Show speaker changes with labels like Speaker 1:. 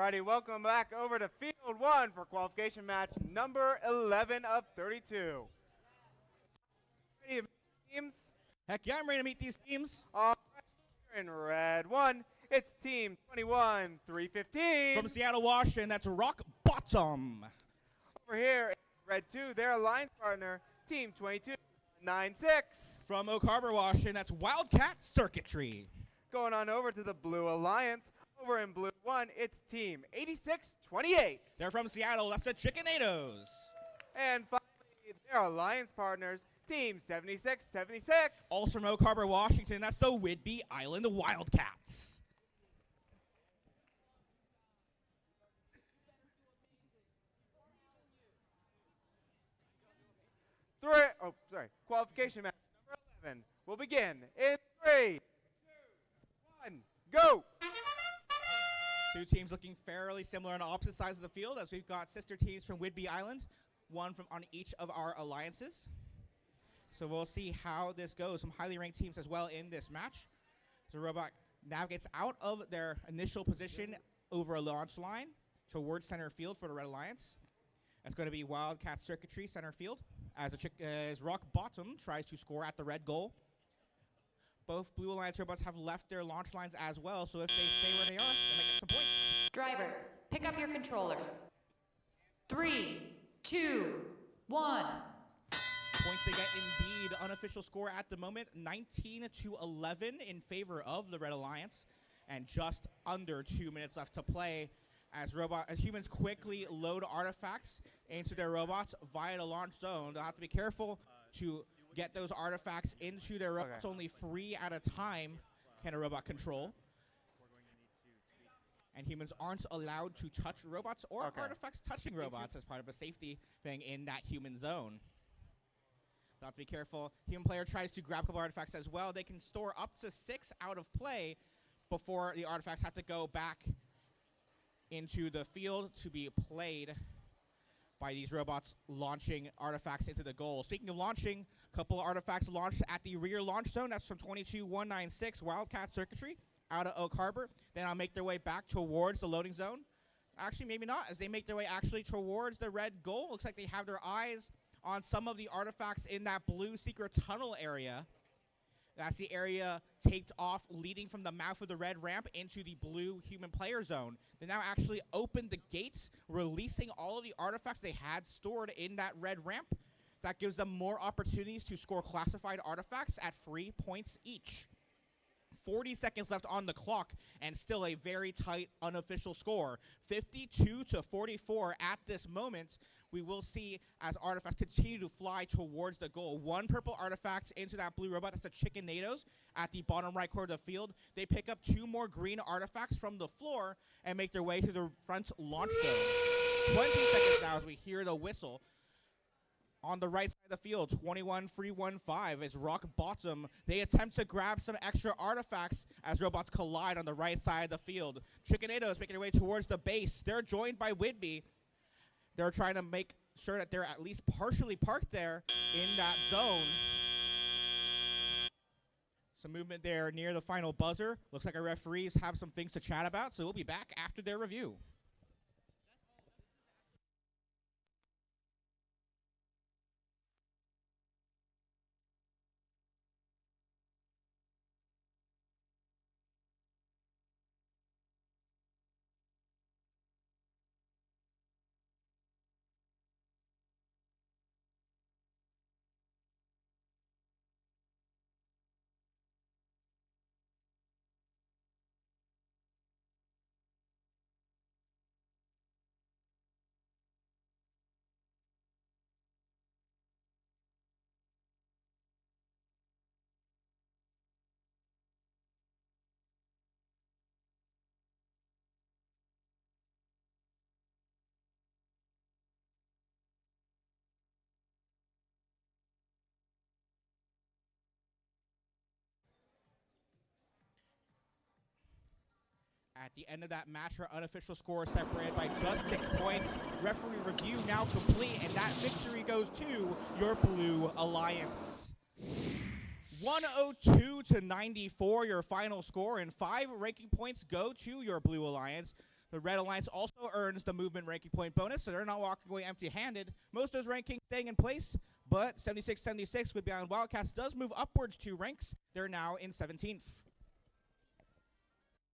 Speaker 1: Alrighty, welcome back over to Field 1 for qualification match number 11 of 32. Ready to meet teams?
Speaker 2: Heck yeah, I'm ready to meet these teams.
Speaker 1: All right, in red 1, it's team 21-315.
Speaker 2: From Seattle, Washington, that's Rock Bottom.
Speaker 1: Over here, in red 2, their alliance partner, team 22-9-6.
Speaker 2: From Oak Harbor, Washington, that's Wildcat Circuitry.
Speaker 1: Going on over to the blue alliance. Over in blue 1, it's team 86-28.
Speaker 2: They're from Seattle, that's the Chickenados.
Speaker 1: And finally, their alliance partners, team 76-76.
Speaker 2: Also from Oak Harbor, Washington, that's the Whidbey Island Wildcats.
Speaker 1: Qualification match number 11 will begin in 3, 2, 1, go!
Speaker 2: Two teams looking fairly similar on opposite sides of the field, as we've got sister teams from Whidbey Island, one from on each of our alliances. So we'll see how this goes. Some highly ranked teams as well in this match. So Robot navigates out of their initial position over a launch line towards center field for the Red Alliance. That's going to be Wildcat Circuitry center field, as Rock Bottom tries to score at the red goal. Both Blue Alliance robots have left their launch lines as well, so if they stay where they are, they might get some points.
Speaker 3: Drivers, pick up your controllers. 3, 2, 1.
Speaker 2: Points they get indeed. Unofficial score at the moment, 19-11 in favor of the Red Alliance, and just under 2 minutes left to play as humans quickly load artifacts into their robots via the launch zone. They'll have to be careful to get those artifacts into their robots.
Speaker 1: Okay.
Speaker 2: Only 3 at a time can a robot control. And humans aren't allowed to touch robots or artifacts touching robots as part of a safety thing in that human zone. They'll have to be careful. Human player tries to grab a couple artifacts as well. They can store up to 6 out of play before the artifacts have to go back into the field to be played by these robots launching artifacts into the goal. Speaking of launching, a couple of artifacts launched at the rear launch zone. That's from 22196 Wildcat Circuitry out of Oak Harbor. Then I'll make their way back towards the loading zone. Actually, maybe not, as they make their way actually towards the red goal. Looks like they have their eyes on some of the artifacts in that blue secret tunnel area. That's the area taped off leading from the mouth of the red ramp into the blue human player zone. They now actually opened the gates, releasing all of the artifacts they had stored in that red ramp. That gives them more opportunities to score classified artifacts at 3 points each. 40 seconds left on the clock, and still a very tight unofficial score. 52-44 at this moment. We will see as artifacts continue to fly towards the goal. 1 purple artifact into that blue robot. That's the Chickenados at the bottom right corner of the field. They pick up 2 more green artifacts from the floor and make their way to the front launch zone. 20 seconds now as we hear the whistle. On the right side of the field, 21-3-1-5 is Rock Bottom. They attempt to grab some extra artifacts as robots collide on the right side of the field. Chickenados making their way towards the base. They're joined by Whidbey. They're trying to make sure that they're at least partially parked there in that zone. Some movement there near the final buzzer. Looks like our referees have some things to chat about, so we'll be back after their review. At the end of that match, our unofficial score is separated by just 6 points. Referee review now complete, and that victory goes to your Blue Alliance. 102-94, your final score, and 5 ranking points go to your Blue Alliance. The Red Alliance also earns the movement ranking point bonus, so they're not walking away empty-handed. Most of those rankings staying in place, but 76-76 with Beyond Wildcats does move upwards 2 ranks. They're now in 17th.